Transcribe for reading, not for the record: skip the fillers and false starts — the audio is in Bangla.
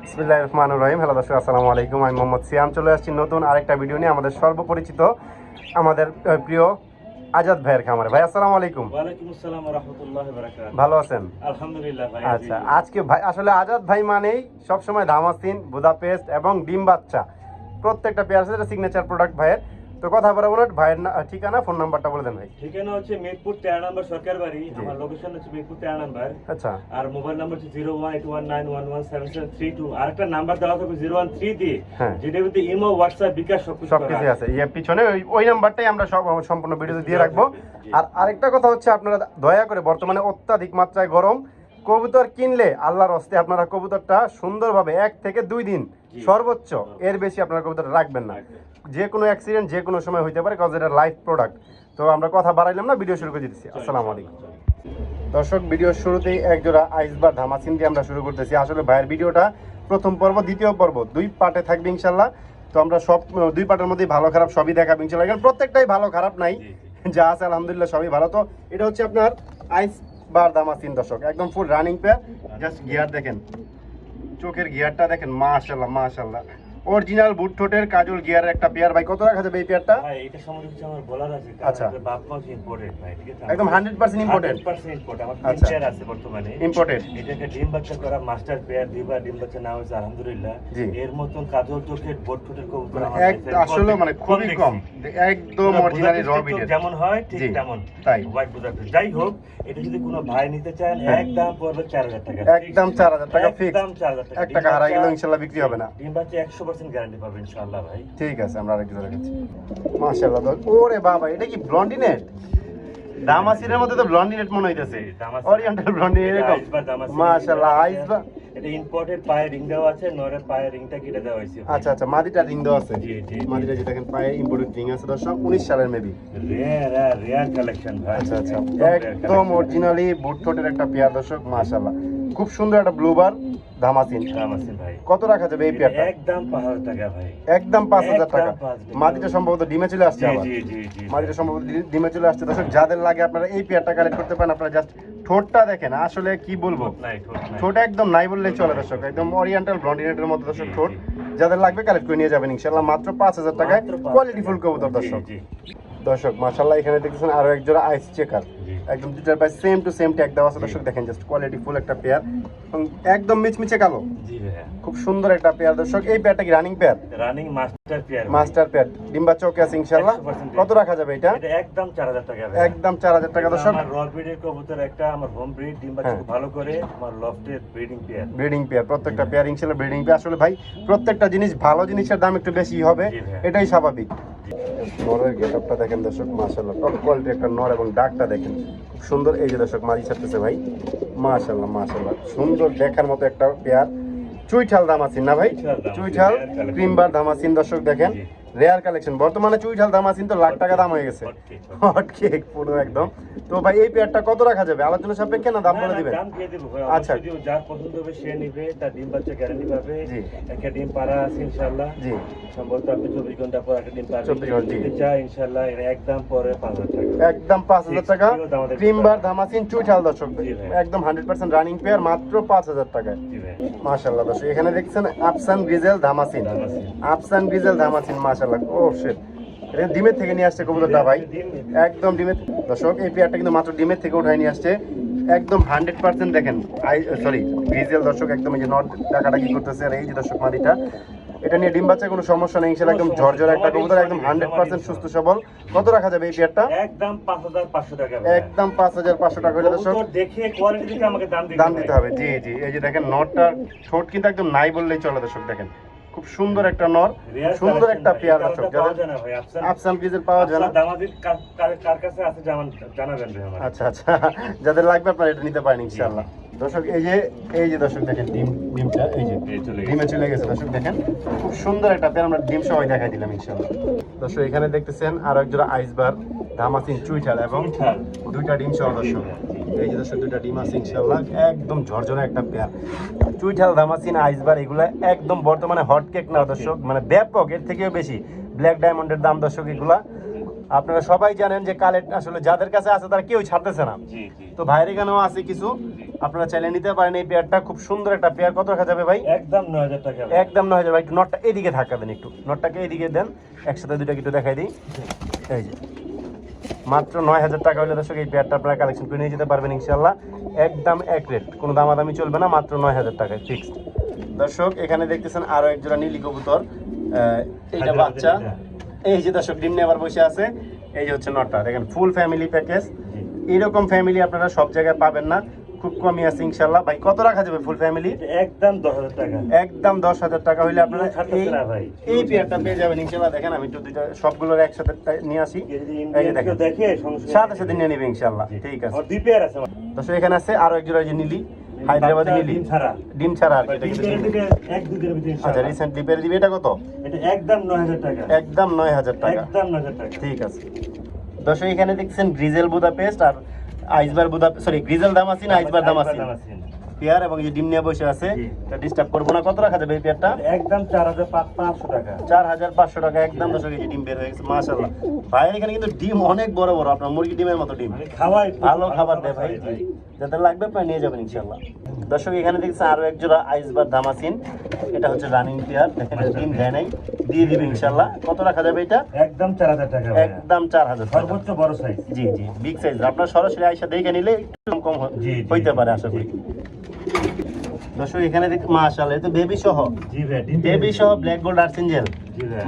বিসমিল্লাহির রহমানির রহিম। হ্যালো দর্শক, আসসালামু আলাইকুম। আমি মোহাম্মদ সিয়াম চলে আসছি নতুন আরেকটা ভিডিও নিয়ে আমাদের সর্বপরিচিত আমাদের প্রিয় আজাদ ভাইয়ের খামারে। ভাই আসসালামু আলাইকুম। ওয়ালাইকুম আসসালাম ওয়া রাহমাতুল্লাহি ওয়া বারাকাতুহু। ভালো আছেন? আলহামদুলিল্লাহ ভাই। আচ্ছা, আজকে ভাই আসলে আজাদ ভাই মানেই সবসময় দামাসিন, বুদাপেস্ট এবং ডিম বাচ্চা প্রত্যেকটা পেয়ার সাথে সিগনেচার প্রোডাক্ট ভাইয়ের। তো কথা বলবো না, ভাইয়ের ঠিকানা, ফোন নাম্বারটা বলে দেন ভাই। ঠিকানা হচ্ছে মিরপুর 13 নম্বর সরকার বাড়ি। আমার লোকেশন হচ্ছে মিরপুর 13 নম্বর। আচ্ছা, আর মোবাইল নাম্বার হচ্ছে 01819117732। আর একটা নাম্বার দেওয়া থাকবে 013 দিয়ে, হ্যাঁ, যেটার মধ্যে ইমো, হোয়াটসঅ্যাপ, বিকাশ সবকিছু আছে। এই পিছনে ওই নাম্বারটাই আমরা সব সম্পূর্ণ ভিডিওতে দিয়ে রাখবো। আর আরেকটা কথা হচ্ছে, আপনারা দয়া করে বর্তমানে অত্যাধিক মাত্রায় গরম, কবুতর কিনলে আল্লাহর হস্তে আপনারা কবুতরটা সুন্দরভাবে 1 থেকে 2 দিন সর্বোচ্চ, এর বেশি আপনারা কবুতর রাখবেন না। যে কোনো অ্যাক্সিডেন্ট যে কোনো সময় হইতে পারে, কারণ এটা লাইফ প্রোডাক্ট। তো আমরা কথা বাড়াইলাম না, ভিডিও শুরু করে দিচ্ছি। আসসালামু আলাইকুম দর্শক, ভিডিওর শুরুতেই একজোড়া আইসবার ধামাসিন দিয়ে আমরা শুরু করতেছি। আসলে ভাইয়ের ভিডিওটা প্রথম পর্ব, দ্বিতীয় পর্ব 2 পার্টে থাকবে ইনশাল্লাহ। তো আমরা সব 2 পার্টের মধ্যেই ভালো খারাপ সবই দেখাবো ইনশাল্লাহ, কারণ প্রত্যেকটাই ভালো, খারাপ নাই, যা আছে আলহামদুলিল্লাহ সবই ভালো। তো এটা হচ্ছে আপনার আইসবার ধামাসিন দর্শক, একদম full running pair. Just gear দেখেন, চোখের গিয়ারটা দেখেন, মাশাআল্লাহ মাশাআল্লাহ। অরিজিনাল বুট ঠোঁটের কাজল গিয়ারের একটা পেয়ার। ভাই কত রাখা যাবে এই পেয়ারটা? ভাই এটা সম্বন্ধে কিছু আমার বলার আছে। আচ্ছা, বাপমাস ইম্পোর্টেড ভাই, ঠিক আছে? একদম 100% ইম্পোর্টেড। 100% ইম্পোর্ট। আমার আচ্ছা, পেয়ার আছে বর্তমানে ইম্পোর্টেড। এটাকে ডিম বাচ্চা করা মাস্টার পেয়ার, দুইবার ডিম বাচ্চা না হয়েছে আলহামদুলিল্লাহ। এর মতন কাজল চোখের বোট ঠোঁটের কবুতর আমার আসলে মানে খুবই কম, একদম অরিজিনালি র বিটের যেমন হয় ঠিক তেমন তাই। White Budapest. যাই হোক, এটা যদি কোনো ভাই নিতে চান একদম পড়বে 4000 টাকা, একদম 4000 টাকা ফিক্স। একদম 4000 টাকা। 1 টাকা হারাই গেলেও ইনশাআল্লাহ বিক্রি হবে না। ডিম বাচ্চা 100% গ্যারান্টি পাবেন ইনশাআল্লাহ ভাই। ঠিক আছে, আমরা আরেকটু দেখাচ্ছি। মাশাআল্লাহ, ওরে বাবা, এটা কি ব্লন্ডিনেট? দামাসিনের মধ্যে তো ব্লন্ডিনেট মনে হইতাছে, ওরিয়েন্টাল ব্লন্ডিনেট এরকম। মাশাআল্লাহ, আইসবা এটা ইম্পোর্টেড, পায়ে রিং দেওয়া আছে, নরের পায়ে রিংটা কেটে দেওয়া হয়েছে। আচ্ছা আচ্ছা, মাদিটা রিং দেওয়া আছে। জি জি, মাদিটা যে দেখেন পায়ে ইম্পোর্টেড রিং আছে দর্শক, 19 সালের মেবি। রেয়ার কালেকশন ভাই। আচ্ছা আচ্ছা, একদম অরিজিনালি বুট ঠোঁটের একটা পেয়ার দর্শক, মাশাআল্লাহ। খুব সুন্দর একটা ব্লুবার ধামাসিন ভাই। কত রাখা যাবে এই পেয়ারটা? একদম 5000 টাকা ভাই, একদম 5000 টাকা। মাদিটা সম্ভবত ডিমে চলে আসছে আবার। জি জি জি, মাদিটা সম্ভবত ডিমে চলে আসছে দর্শক। যাদের লাগে আপনারা এই পেয়ারটা কালেক্ট করতে পারেন। আপনারা জাস্ট ঠোঁটটা দেখেন, আসলে কি বলবো, ঠোঁট একদম নাই বললেই চলে দর্শক, একদম ওরিয়েন্টাল ব্লন্ডিনেটের মতো দর্শক ঠোঁট। যাদের লাগবে কালেক্ট করে নিয়ে যাবেন ইনশাআল্লাহ, মাত্র 5000 টাকায় কোয়ালিটি ফুল কবুতর দর্শক। দর্শক মাশাআল্লাহ, এখানে দেখতেছেন আরো এক জোড়া আইস চেকার, একদম দুটার প্রায় সেম টু সেম ট্যাগ দেওয়া আছে দর্শক। দেখেন জাস্ট কোয়ালিটি ফুল একটা পেয়ার, একদম মিচমিচে কালো, খুব সুন্দর একটা পেয়ার দর্শক। এই পেয়ারটা কি running pair? Running master pair, master pair. ডিম বাচ্চা ওকে আছে ইনশাআল্লাহ। কত রাখা যাবে এটা? এটা একদম 4000 টাকা, একদম 4000 টাকা দর্শক। আমার র ব্রিডের কবুতর একটা, আমার হোম ব্রিড, ডিম বাচ্চা ভালো করে, আমার লফটের ব্রিডিং পেয়ার। ব্রিডিং পেয়ার, প্রত্যেকটা পেয়ার ইনশাআল্লাহ ব্রিডিং পেয়ার। আসলে ভাই প্রত্যেকটা জিনিস, ভালো জিনিসের দাম একটু বেশি হবে, এটাই স্বাভাবিক। নরের গেটআপটা দেখেন দর্শক, মাশাআল্লাহ টপ কোয়ালিটি একটা নর, এবং ডাকটা দেখেন খুব সুন্দর। এই যে দর্শক মারি ছাড়তেছে ভাই, মাশাআল্লাহ মাশাআল্লাহ, সুন্দর দেখার মতো একটা পেয়ার। চুইঠাল ধামাসিন না ভাই? চুইঠাল ক্রিমবার ধামাসিন দর্শক দেখেন, রেয়ার কালেকশন। বর্তমানে চুইঠাল ধামাসিন তো লাখ টাকা দাম হয়ে গেছে, হট কেক পুরো একদম। তো ভাই এই পেয়ারটা কত রাখা যাবে? আলোচনা সাপেক্ষে না দাম বলে দিবেন? আচ্ছা, যার পছন্দ হবে সে নিবে, তার ডিম বাচ্চা গ্যারান্টি পাবে। একটা ডিম পাড়া আছে ইনশাআল্লাহ। জি, সম্ভবত আপনি 24 ঘন্টা পর একটা ডিম পাড়া 24 ঘন্টা দিতে চাই ইনশাআল্লাহ। এর একদম পরে 5000 টাকা, একদম 5000 টাকা। ক্রিমবার ধামাসিন চুইঠাল দর্শক, একদম 100% রানিং পেয়ার, মাত্র 5000 টাকায়। মাশাআল্লাহ দর্শক, এখানে দেখছেন আফসান গ্রিজেল ধামাসিন, আফসান গ্রিজেল ধামাসিন, মাশাআল্লাহ। ও শিট, এটা ডিমের থেকে নিয়ে আসছে কবুতরটা ভাই, একদম ডিমের দর্শক। এই পেয়ারটা কিন্তু মাত্র ডিমের থেকে উঠাই নিয়ে আসছে, একদম 100% দেখেন সরি গ্রিজেল দর্শক, একদম এই যে নট টাকাটা কি করতেছে। আর এই যে দর্শক মাদিটা, এটা নিয়ে ডিম বাচ্চা কোনো সমস্যা নেই ইনশাআল্লাহ, একদম ঝরঝরে একটা কবুতর, একদম 100% সুস্থ সবল। কত রাখা যাবে এই পেয়ারটা? একদম 5500 টাকা, একদম 5500 টাকা হলে দর্শক দেখে কোয়ালিটি দেখে আমাকে দাম দিতে হবে। জি জি, এই যে দেখেন নটটা, ঠোঁট কিন্তু একদম নাই বললেই চলে দর্শক। দেখেন খুব সুন্দর একটা নর, সুন্দর একটা পেয়ার দর্শক। আফসান গ্রিজেল পাওয়া যায় না, কার কাছে আছে জানাবেন ভাই আমার। আচ্ছা আচ্ছা, যাদের লাগবে আপনারা এটা নিতে পারেন ইনশাআল্লাহ দর্শক। এই যে দর্শক দেখেন ডিমটা, এই যে ডিমে চলে গেছে দর্শক। দেখেন খুব সুন্দর একটা পেয়ার, আমরা ডিম সবাই দেখাই দিলাম ইনশাআল্লাহ দর্শক। এখানে দেখতেছেন আরো এক জোড়া আইসবার ধামাসিন চুইঠাল, এবং 2টা ডিম সহ দর্শক। এই যে দর্শক 2টা ডিম আছে ইনশাআল্লাহ, একদম ঝরঝরে একটা পেয়ার। চুইঠাল ধামাসিন আইসবার এগুলা একদম বর্তমানে হট কেক না দর্শক, মানে ব্যাপক, এর থেকেও বেশি ব্ল্যাক ডায়মন্ডের দাম দর্শক এগুলা। আপনারা সবাই জানেন যে কালেক্ট আসলে যাদের কাছে আছে তারা কেউ ছাড়তেছে না। জি জি তো ভাইয়ের এখানেও আছে কিছু, আপনারা চাইলে নিতে পারেন। এই পেয়ারটা খুব সুন্দর একটা পেয়ার। কত রাখা যাবে ভাই? একদম 9000 টাকা। একদম 9000 ভাই। একটু নটটা এদিকে ধাক্কা দেন, একটু নটটাকে এদিকে দেন, একসাথে দুইটা একটু দেখাই দিই। এই যে মাত্র 9000 টাকা হলে দর্শক এই পেয়ারটা আপনারা কালেকশন করে নিয়ে যেতে পারবেন ইনশাআল্লাহ। একদম এক রেট, কোনো দামাদামি চলবে না, মাত্র 9000 টাকায় ফিক্সড। দর্শক এখানে দেখতেছেন আরো এক জোড়া নীলি কবুতর, এইটা বাচ্চা। এই যে দর্শক ডিম নিয়ে আবার বসে আছে। এই যে হচ্ছে নটটা, দেখেন ফুল ফ্যামিলি প্যাকেজ। এরকম ফ্যামিলি আপনারা সব জায়গায় পাবেন না, খুব কমই আছে ইনশাআল্লাহ। ভাই কত রাখা যাবে ফুল ফ্যামিলি? একদম 10000 টাকা। একদম 10000 টাকা হইলে আপনারা ছাড়তেছে না ভাই। এই পেয়ারটা পেয়ে যাবেন ইনশাআল্লাহ। দেখেন আমি একটু দুইটা সবগুলোর একসাথে নিয়ে আসি। এই যে দেখেন দেখে সমস্যা সাথে সাথে নিয়ে নেবে ইনশাআল্লাহ। ঠিক আছে, আর দুই পেয়ার আছে। দর্শক এখানে আছে আরো এক জোড়া যে নীলি, হায়দ্রাবাদি নীলি, ডিম ছাড়া। ডিম ছাড়া আর কি। এটা ডিম কিন্তু পেয়ার দিবে এক দুই দিনের ভিতরে আচ্ছা, ইনশাআল্লাহ। রিসেন্টলি পেয়ার দিবে। এটা কত? এটা একদম 9000 টাকা। একদম 9000 টাকা। একদম 9000 টাকা। ঠিক আছে দর্শক এখানে দেখছেন গ্রিজেল বুদাপেস্ট আর আইসবার সরি গ্রিজেল দামাসিন, আইসবার দামাসিন পেয়ার, এবং এই যে ডিম নিয়ে বসে আছে। এটা ডিস্টার্ব করবো না। কত রাখা যাবে এই পেয়ারটা? একদম 4500 টাকা। 4500 টাকা একদম। দর্শক এই যে ডিম বের হয়ে গেছে মাশাআল্লাহ। ভাই এখানে কিন্তু ডিম অনেক বড় বড়, আপনার মুরগি ডিমের মতো ডিম। আমি খাওয়াই, ভালো খাবার দেয় ভাই। যাদের লাগবে আপনারা নিয়ে যাবেন ইনশাআল্লাহ। দর্শক এখানে দেখছেন আরো এক জোড়া আইসবার দামাসিন, এটা হচ্ছে রানিং পেয়ার। দেখেন এটা ডিম দেয় নাই, দিয়ে দিবে ইনশাআল্লাহ। কত রাখা যাবে এটা? একদম 4000 টাকা। একদম 4000 টাকা। সর্বোচ্চ বড় সাইজ। জি জি বিগ সাইজ। আপনার সরাসরি আইসা দেখে নিলে একটু কম হইতে পারে আশা করি। দর্শক এখানে দেখ মাশাআল্লাহ, এটা বেবি সহ, জি ভাই, বেবি সহ ব্ল্যাক গোল্ড আর্সেঞ্জেল। জি ভাই।